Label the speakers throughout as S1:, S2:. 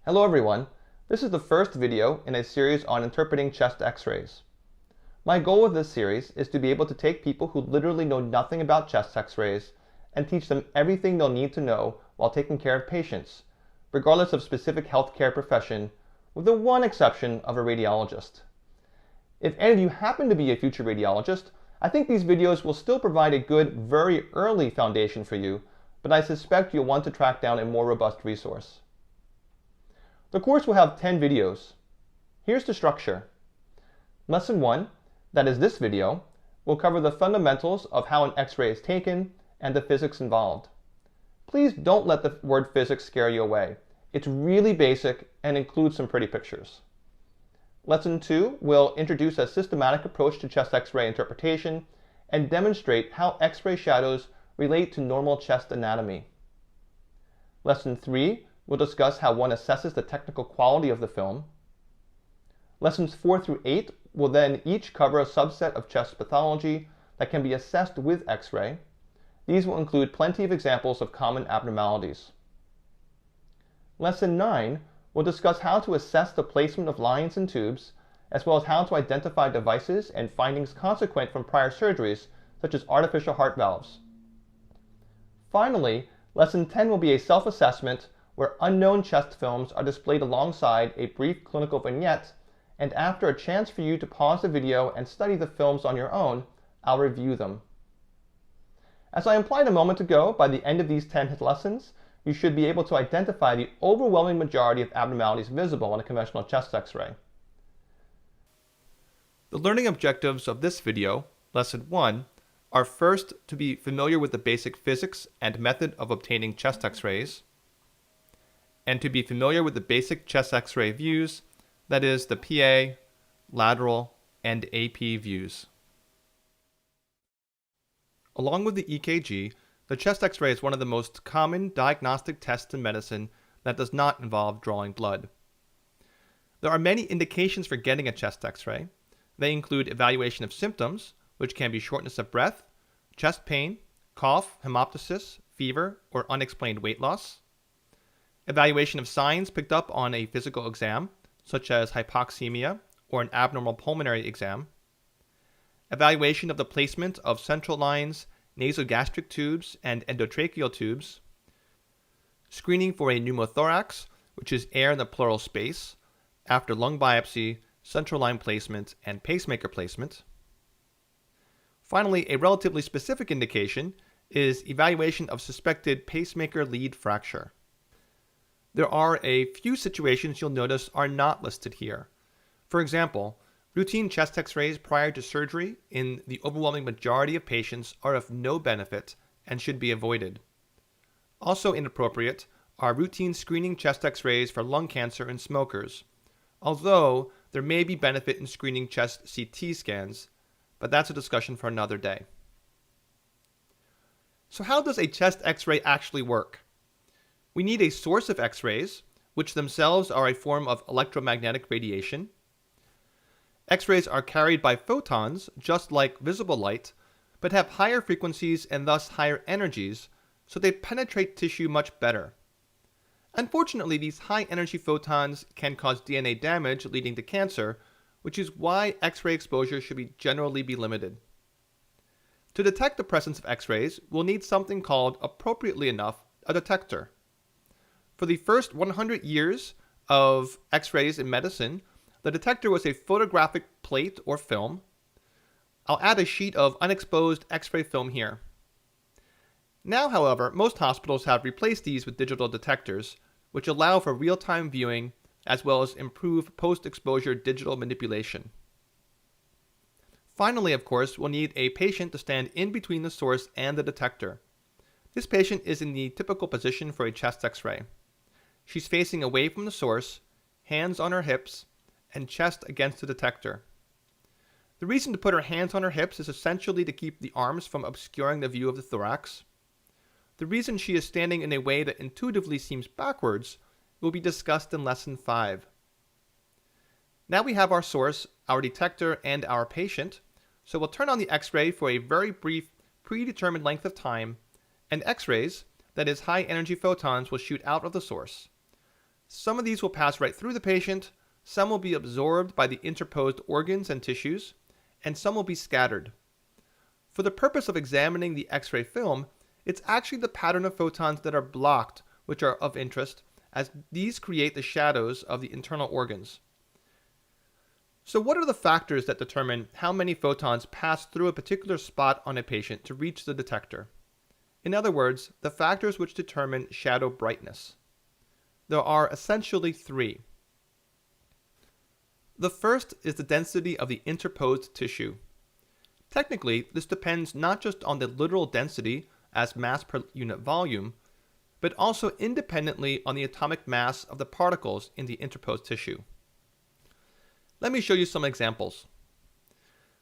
S1: Hello everyone, this is the first video in a series on interpreting chest x-rays. My goal with this series is to be able to take people who literally know nothing about chest x-rays and teach them everything they'll need to know while taking care of patients, regardless of specific healthcare profession, with the one exception of a radiologist. If any of you happen to be a future radiologist, I think these videos will still provide a good, very early foundation for you, but I suspect you'll want to track down a more robust resource. The course will have 10 videos. Here's the structure. Lesson 1, that is this video, will cover the fundamentals of how an X-ray is taken and the physics involved. Please don't let the word physics scare you away. It's really basic and includes some pretty pictures. Lesson 2 will introduce a systematic approach to chest X-ray interpretation and demonstrate how X-ray shadows relate to normal chest anatomy. Lesson 3 will discuss how one assesses the technical quality of the film. Lessons 4 through 8 will then each cover a subset of chest pathology that can be assessed with X-ray. These will include plenty of examples of common abnormalities. Lesson 9 will discuss how to assess the placement of lines and tubes, as well as how to identify devices and findings consequent from prior surgeries, such as artificial heart valves. Finally, Lesson 10 will be a self-assessment where unknown chest films are displayed alongside a brief clinical vignette, and after a chance for you to pause the video and study the films on your own, I'll review them. As I implied a moment ago, by the end of these 10 lessons, you should be able to identify the overwhelming majority of abnormalities visible on a conventional chest X-ray. The learning objectives of this video, Lesson 1, are first to be familiar with the basic physics and method of obtaining chest X-rays, and to be familiar with the basic chest X-ray views, that is, the PA, lateral, and AP views. Along with the EKG, the chest X-ray is one of the most common diagnostic tests in medicine that does not involve drawing blood. There are many indications for getting a chest X-ray. They include evaluation of symptoms, which can be shortness of breath, chest pain, cough, hemoptysis, fever, or unexplained weight loss. Evaluation of signs picked up on a physical exam, such as hypoxemia or an abnormal pulmonary exam. Evaluation of the placement of central lines, nasogastric tubes, and endotracheal tubes. Screening for a pneumothorax, which is air in the pleural space, after lung biopsy, central line placement, and pacemaker placement. Finally, a relatively specific indication is evaluation of suspected pacemaker lead fracture. There are a few situations you'll notice are not listed here. For example, routine chest X-rays prior to surgery in the overwhelming majority of patients are of no benefit and should be avoided. Also inappropriate are routine screening chest X-rays for lung cancer in smokers, although there may be benefit in screening chest CT scans, but that's a discussion for another day. So how does a chest X-ray actually work? We need a source of X-rays, which themselves are a form of electromagnetic radiation. X-rays are carried by photons, just like visible light, but have higher frequencies and thus higher energies, so they penetrate tissue much better. Unfortunately, these high-energy photons can cause DNA damage leading to cancer, which is why X-ray exposure should generally be limited. To detect the presence of X-rays, we'll need something called, appropriately enough, a detector. For the first 100 years of X-rays in medicine, the detector was a photographic plate or film. I'll add a sheet of unexposed X-ray film here. Now, however, most hospitals have replaced these with digital detectors, which allow for real-time viewing as well as improve post-exposure digital manipulation. Finally, of course, we'll need a patient to stand in between the source and the detector. This patient is in the typical position for a chest X-ray. She's facing away from the source, hands on her hips, and chest against the detector. The reason to put her hands on her hips is essentially to keep the arms from obscuring the view of the thorax. The reason she is standing in a way that intuitively seems backwards will be discussed in Lesson 5. Now we have our source, our detector, and our patient, so we'll turn on the X-ray for a very brief, predetermined length of time, and X-rays, that is high energy photons, will shoot out of the source. Some of these will pass right through the patient, some will be absorbed by the interposed organs and tissues, and some will be scattered. For the purpose of examining the X-ray film, it's actually the pattern of photons that are blocked which are of interest, as these create the shadows of the internal organs. So what are the factors that determine how many photons pass through a particular spot on a patient to reach the detector? In other words, the factors which determine shadow brightness. There are essentially three. The first is the density of the interposed tissue. Technically, this depends not just on the literal density as mass per unit volume, but also independently on the atomic mass of the particles in the interposed tissue. Let me show you some examples.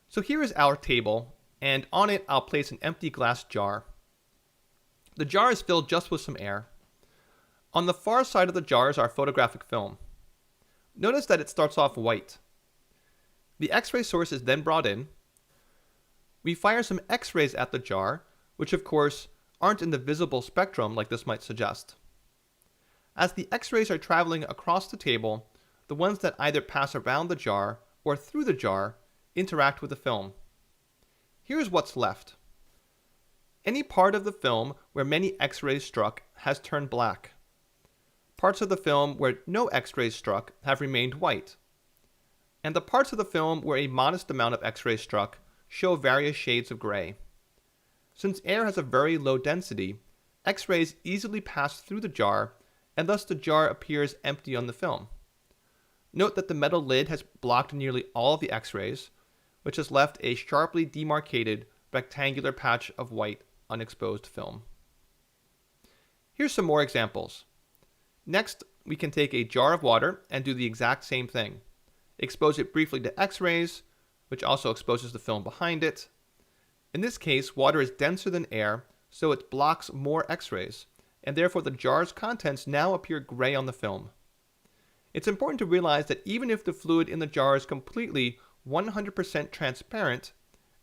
S1: So here is our table, and on it I'll place an empty glass jar. The jar is filled just with some air. On the far side of the jar is our photographic film. Notice that it starts off white. The X-ray source is then brought in. We fire some X-rays at the jar, which of course aren't in the visible spectrum like this might suggest. As the X-rays are traveling across the table, the ones that either pass around the jar or through the jar interact with the film. Here's what's left. Any part of the film where many X-rays struck has turned black. Parts of the film where no X-rays struck have remained white. And the parts of the film where a modest amount of X-rays struck show various shades of gray. Since air has a very low density, X-rays easily pass through the jar, and thus the jar appears empty on the film. Note that the metal lid has blocked nearly all of the X-rays, which has left a sharply demarcated rectangular patch of white unexposed film. Here's some more examples. Next, we can take a jar of water and do the exact same thing. Expose it briefly to X-rays, which also exposes the film behind it. In this case, water is denser than air, so it blocks more X-rays, and therefore the jar's contents now appear gray on the film. It's important to realize that even if the fluid in the jar is completely 100% transparent,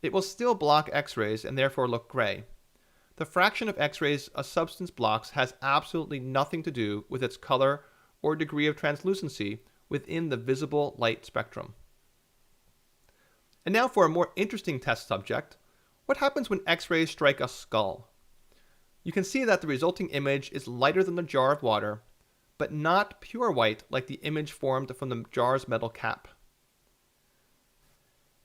S1: it will still block X-rays and therefore look gray. The fraction of X-rays a substance blocks has absolutely nothing to do with its color or degree of translucency within the visible light spectrum. And now for a more interesting test subject, what happens when X-rays strike a skull? You can see that the resulting image is lighter than the jar of water, but not pure white like the image formed from the jar's metal cap.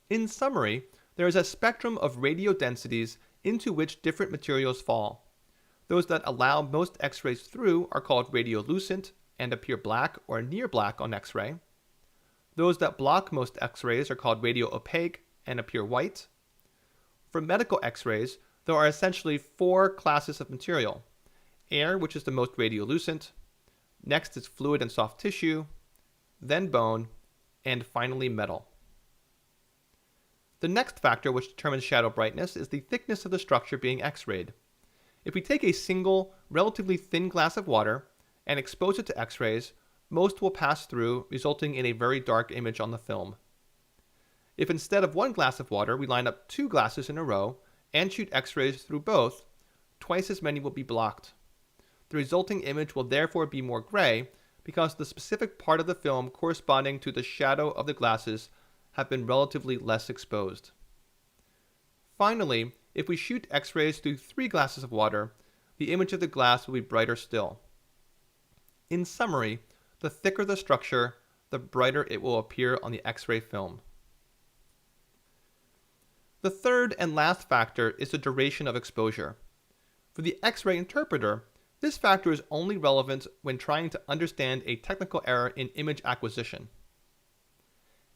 S1: In summary, there is a spectrum of radio densities into which different materials fall. Those that allow most X-rays through are called radiolucent and appear black or near black on X-ray. Those that block most X-rays are called radioopaque and appear white. For medical X-rays, there are essentially four classes of material. Air, which is the most radiolucent. Next is fluid and soft tissue, then bone, and finally metal. The next factor which determines shadow brightness is the thickness of the structure being X-rayed. If we take a single, relatively thin glass of water and expose it to X-rays, most will pass through, resulting in a very dark image on the film. If instead of one glass of water we line up two glasses in a row and shoot X-rays through both, twice as many will be blocked. The resulting image will therefore be more gray because the specific part of the film corresponding to the shadow of the glasses have been relatively less exposed. Finally, if we shoot X-rays through 3 glasses of water, the image of the glass will be brighter still. In summary, the thicker the structure, the brighter it will appear on the X-ray film. The third and last factor is the duration of exposure. For the X-ray interpreter, this factor is only relevant when trying to understand a technical error in image acquisition.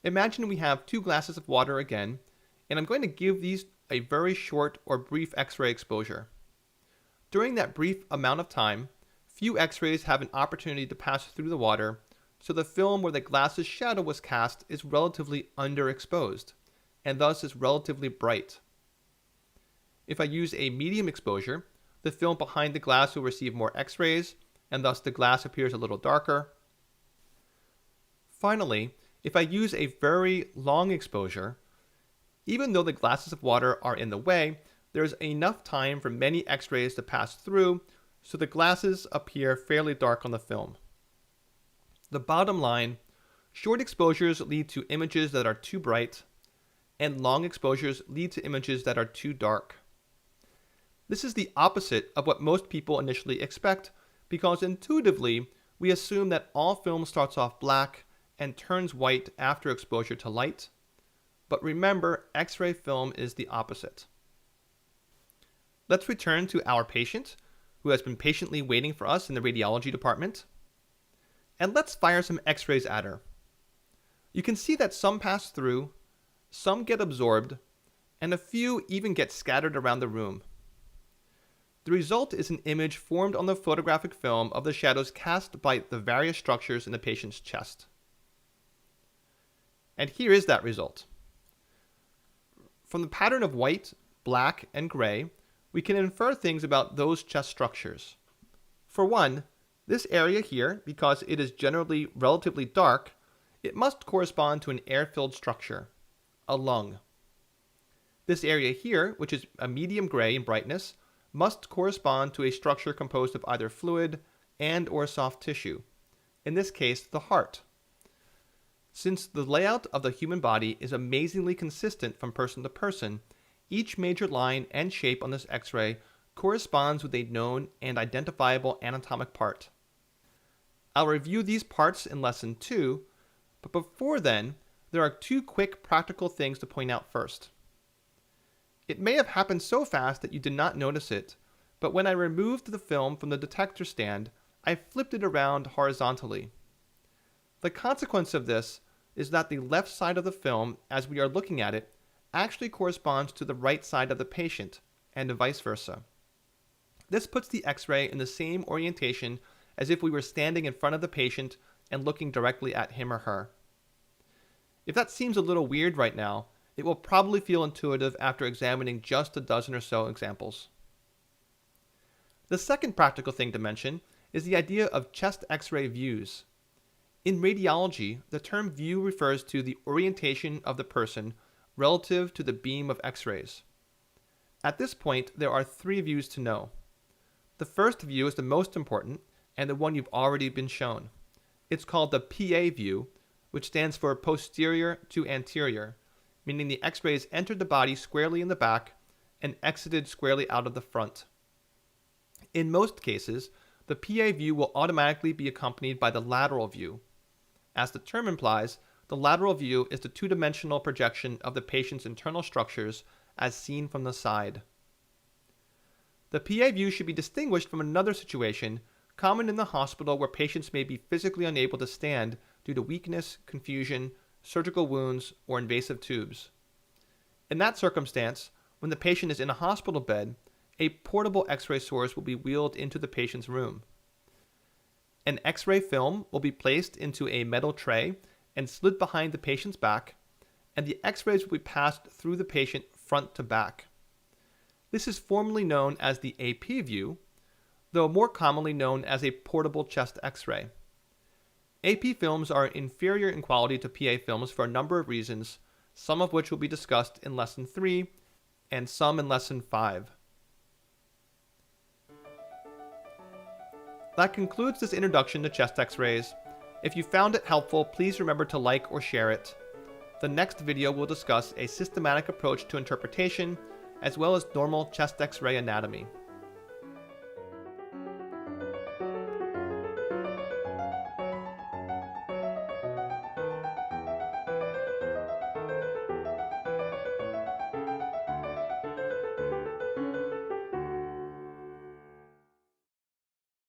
S1: Imagine we have 2 glasses of water again, and I'm going to give these a very short or brief X-ray exposure. During that brief amount of time, few X-rays have an opportunity to pass through the water, so the film where the glass's shadow was cast is relatively underexposed, and thus is relatively bright. If I use a medium exposure, the film behind the glass will receive more X-rays, and thus the glass appears a little darker. Finally, if I use a very long exposure, even though the glasses of water are in the way, there is enough time for many X-rays to pass through, so the glasses appear fairly dark on the film. The bottom line, short exposures lead to images that are too bright, and long exposures lead to images that are too dark. This is the opposite of what most people initially expect, because intuitively, we assume that all film starts off black and turns white after exposure to light. But remember, X-ray film is the opposite. Let's return to our patient, who has been patiently waiting for us in the radiology department. And let's fire some X-rays at her. You can see that some pass through, some get absorbed, and a few even get scattered around the room. The result is an image formed on the photographic film of the shadows cast by the various structures in the patient's chest. And here is that result. From the pattern of white, black, and gray, we can infer things about those chest structures. For one, this area here, because it is generally relatively dark, it must correspond to an air-filled structure, a lung. This area here, which is a medium gray in brightness, must correspond to a structure composed of either fluid and or soft tissue, in this case the heart. Since the layout of the human body is amazingly consistent from person to person, each major line and shape on this X-ray corresponds with a known and identifiable anatomic part. I'll review these parts in Lesson 2, but before then, there are two quick practical things to point out first. It may have happened so fast that you did not notice it, but when I removed the film from the detector stand, I flipped it around horizontally. The consequence of this is that the left side of the film, as we are looking at it, actually corresponds to the right side of the patient, and vice versa. This puts the X-ray in the same orientation as if we were standing in front of the patient and looking directly at him or her. If that seems a little weird right now, it will probably feel intuitive after examining just a dozen or so examples. The second practical thing to mention is the idea of chest X-ray views. In radiology, the term view refers to the orientation of the person relative to the beam of X-rays. At this point, there are three views to know. The first view is the most important, and the one you've already been shown. It's called the PA view, which stands for posterior to anterior, meaning the X-rays entered the body squarely in the back and exited squarely out of the front. In most cases, the PA view will automatically be accompanied by the lateral view. As the term implies, the lateral view is the two-dimensional projection of the patient's internal structures as seen from the side. The PA view should be distinguished from another situation common in the hospital where patients may be physically unable to stand due to weakness, confusion, surgical wounds, or invasive tubes. In that circumstance, when the patient is in a hospital bed, a portable X-ray source will be wheeled into the patient's room. An X-ray film will be placed into a metal tray and slid behind the patient's back, and the X-rays will be passed through the patient front to back. This is formally known as the AP view, though more commonly known as a portable chest X-ray. AP films are inferior in quality to PA films for a number of reasons, some of which will be discussed in Lesson 3 and some in Lesson 5. That concludes this introduction to chest X-rays. If you found it helpful, please remember to like or share it. The next video will discuss a systematic approach to interpretation, as well as normal chest X-ray anatomy.